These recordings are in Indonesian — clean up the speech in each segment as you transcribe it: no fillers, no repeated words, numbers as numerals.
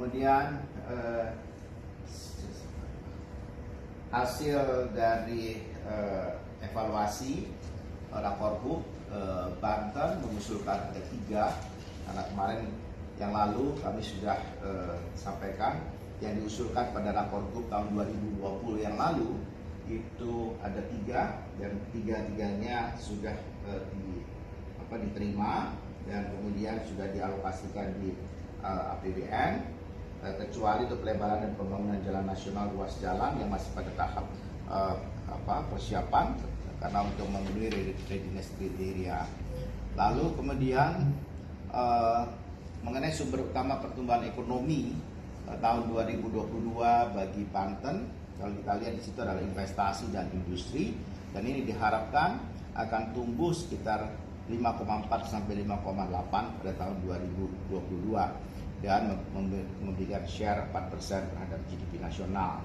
Kemudian hasil dari evaluasi Rakorbub Banten mengusulkan ada 3, karena kemarin yang lalu kami sudah sampaikan yang diusulkan pada Rakorbub tahun 2020 yang lalu itu ada 3 dan 3-tiganya sudah diterima dan kemudian sudah dialokasikan di APBN, kecuali untuk pelebaran dan pembangunan jalan nasional ruas jalan yang masih pada tahap persiapan karena untuk memenuhi readiness criteria. Lalu kemudian mengenai sumber utama pertumbuhan ekonomi tahun 2022 bagi Banten, kalau kita lihat di situ adalah investasi dan industri, dan ini diharapkan akan tumbuh sekitar 5,4 sampai 5,8 pada tahun 2022 dan memberikan share 4% terhadap GDP nasional.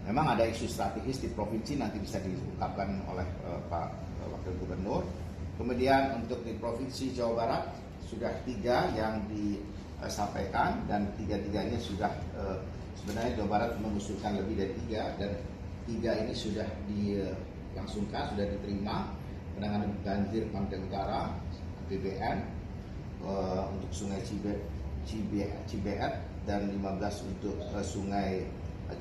Memang ada isu strategis di provinsi, nanti bisa diungkapkan oleh Pak Wakil Gubernur. Kemudian untuk di Provinsi Jawa Barat sudah 3 yang disampaikan dan 3-tiganya sudah sebenarnya Jawa Barat mengusulkan lebih dari 3 dan 3 ini sudah dilangsungkan, sudah diterima. Penanganan banjir Pantai Utara APBN untuk Sungai Cibeet dan 15 untuk Sungai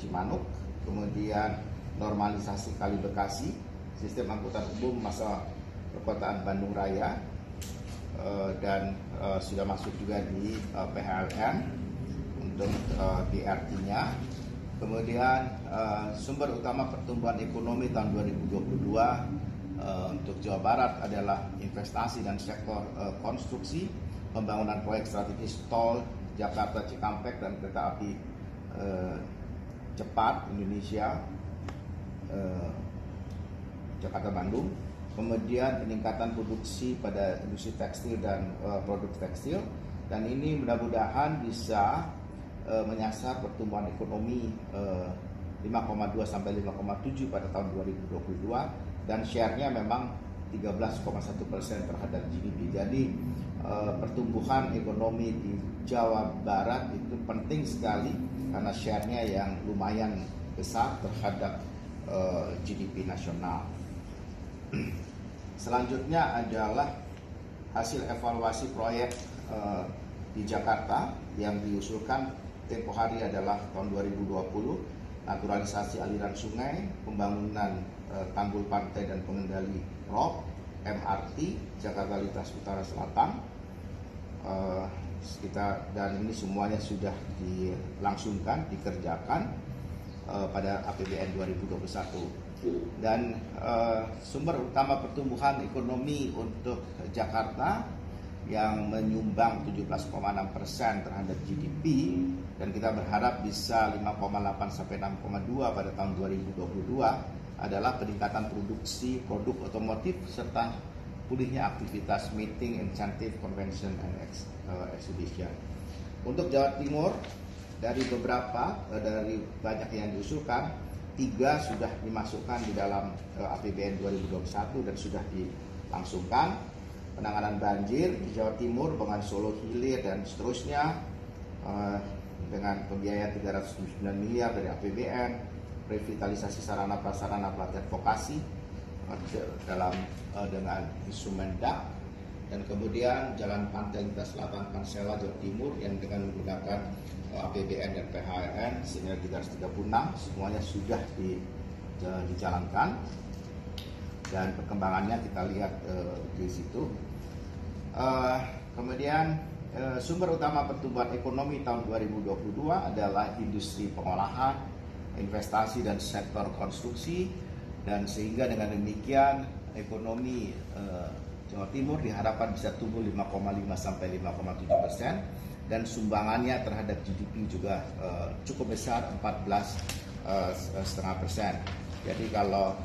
Cimanuk. Kemudian normalisasi Kali Bekasi, sistem angkutan umum masa perkotaan Bandung Raya, dan sudah masuk juga di PHLN untuk BRT-nya. Kemudian sumber utama pertumbuhan ekonomi tahun 2022 untuk Jawa Barat adalah investasi dan sektor konstruksi, pembangunan proyek strategis tol Jakarta Cikampek dan kereta api cepat Indonesia Jakarta Bandung. Kemudian peningkatan produksi pada industri tekstil dan produk tekstil, dan ini mudah-mudahan bisa menyasar pertumbuhan ekonomi 5,2 sampai 5,7 pada tahun 2022 dan share-nya memang 13,1% terhadap GDP. Jadi pertumbuhan ekonomi di Jawa Barat itu penting sekali karena share-nya yang lumayan besar terhadap GDP nasional. Selanjutnya adalah hasil evaluasi proyek di Jakarta yang diusulkan tempo hari adalah tahun 2020, naturalisasi aliran sungai, pembangunan tanggul pantai dan pengendali rop, MRT Jakarta Lintas Utara Selatan, dan ini semuanya sudah dilangsungkan, dikerjakan pada APBN 2021. Dan sumber utama pertumbuhan ekonomi untuk Jakarta yang menyumbang 17,6% terhadap GDP, dan kita berharap bisa 5,8 sampai 6,2 pada tahun 2022 adalah peningkatan produksi produk otomotif serta pulihnya aktivitas meeting, incentive, convention, and exhibition. Untuk Jawa Timur, dari banyak yang diusulkan, 3 sudah dimasukkan di dalam APBN 2021 dan sudah dilangsungkan. Penanganan banjir di Jawa Timur, Bengan Solo Hilir dan seterusnya dengan pembiayaan 309 miliar dari APBN, revitalisasi sarana prasarana pelatihan vokasi dengan instrumen DAP, dan kemudian jalan pantai lintas selatan Pansela Jawa Timur yang dengan menggunakan APBN dan PHLN senilai 336, semuanya sudah dijalankan dan perkembangannya kita lihat di situ. Kemudian sumber utama pertumbuhan ekonomi tahun 2022 adalah industri pengolahan, investasi dan sektor konstruksi, dan sehingga dengan demikian ekonomi Jawa Timur diharapkan bisa tumbuh 5,5 sampai 5,7% dan sumbangannya terhadap GDP juga cukup besar 14,5%. Jadi kalau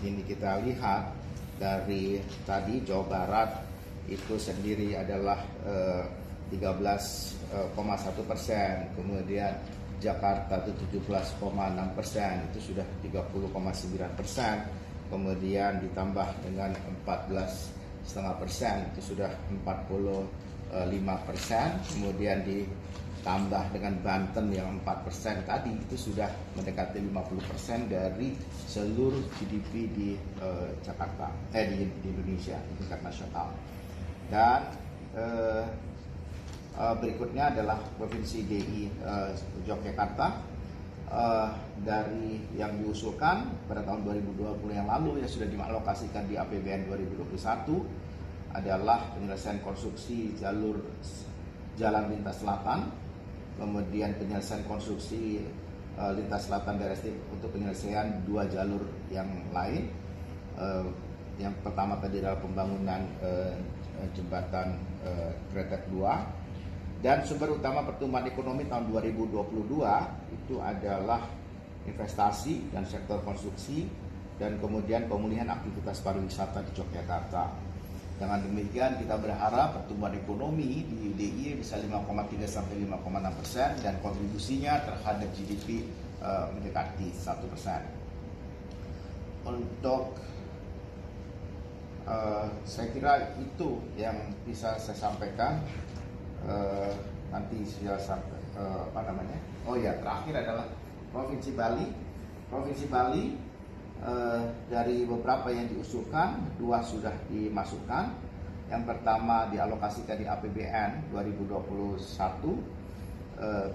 ini kita lihat dari tadi Jawa Barat itu sendiri adalah 13,1%, kemudian Jakarta itu 17,6%, itu sudah 30,9%, kemudian ditambah dengan 14,5% itu sudah 40,5%, 5%, kemudian ditambah dengan Banten yang 4% tadi, itu sudah mendekati 50% dari seluruh GDP di Jakarta, di Indonesia, di tingkat nasional. Dan berikutnya adalah Provinsi DI Yogyakarta. Dari yang diusulkan pada tahun 2020 yang lalu yang sudah dialokasikan di APBN 2021 adalah penyelesaian konstruksi jalur jalan lintas selatan, kemudian penyelesaian konstruksi lintas selatan daerah untuk penyelesaian 2 jalur yang lain. Yang pertama tadi adalah pembangunan jembatan Kretek 2. Dan sumber utama pertumbuhan ekonomi tahun 2022 itu adalah investasi dan sektor konstruksi dan kemudian pemulihan aktivitas pariwisata di Yogyakarta. Dengan demikian kita berharap pertumbuhan ekonomi di DIY bisa 5,3 sampai 5,6% dan kontribusinya terhadap GDP mendekati 1%. Untuk saya kira itu yang bisa saya sampaikan. Nanti saya sampai terakhir adalah Provinsi Bali. Provinsi Bali dari beberapa yang diusulkan 2 sudah dimasukkan. Yang pertama dialokasikan di APBN 2021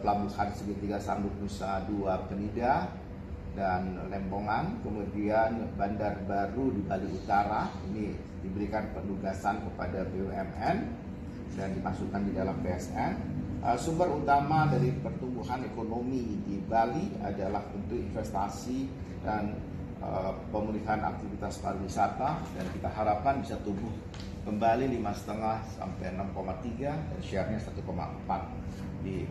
Pelabuhan Segitiga Sambut Nusa 2 Penida dan Lembongan, kemudian Bandar Baru di Bali Utara ini diberikan penugasan kepada BUMN dan dimasukkan di dalam PSN. Sumber utama dari pertumbuhan ekonomi di Bali adalah untuk investasi dan pemulihan aktivitas pariwisata, dan kita harapkan bisa tumbuh kembali 5,5 sampai 6,3 dan share-nya 1,4 di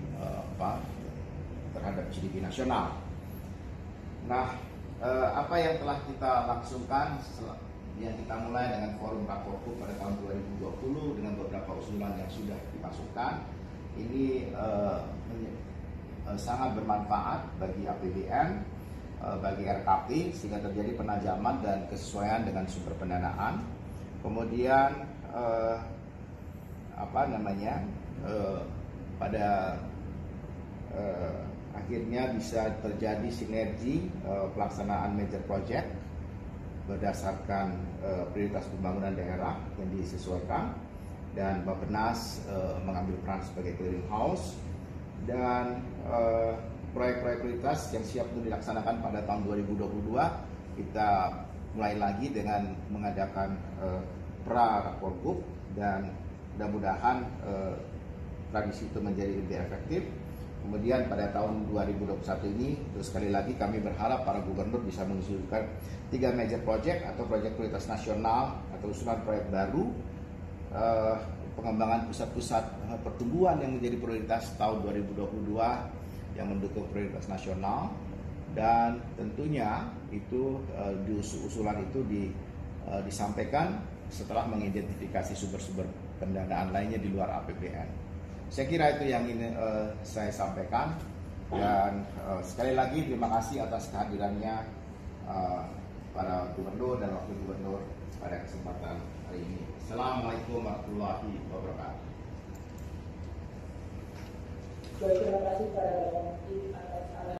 terhadap GDP nasional. Nah, apa yang telah kita langsungkan yang kita mulai dengan forum Rakorku pada tahun 2020 dengan beberapa usulan yang sudah dimasukkan ini sangat bermanfaat bagi APBN, bagi RKP, sehingga terjadi penajaman dan kesesuaian dengan sumber pendanaan. Kemudian pada akhirnya bisa terjadi sinergi pelaksanaan major project berdasarkan prioritas pembangunan daerah yang disesuaikan, dan Bappenas mengambil peran sebagai clearing house, dan proyek-proyek prioritas yang siap untuk dilaksanakan pada tahun 2022 kita mulai lagi dengan mengadakan pra-rakorgub, dan mudah-mudahan tradisi itu menjadi lebih efektif. Kemudian pada tahun 2021 ini, terus sekali lagi kami berharap para gubernur bisa mengusulkan 3 major project atau proyek prioritas nasional atau usulan proyek baru, pengembangan pusat-pusat pertumbuhan yang menjadi prioritas tahun 2022 yang mendukung prioritas nasional, dan tentunya itu usulan itu disampaikan setelah mengidentifikasi sumber-sumber pendanaan lainnya di luar APBN. Saya kira itu yang ingin saya sampaikan, dan sekali lagi terima kasih atas kehadirannya para gubernur dan wakil gubernur pada kesempatan hari ini. Assalamualaikum warahmatullahi wabarakatuh. Terima kasih pada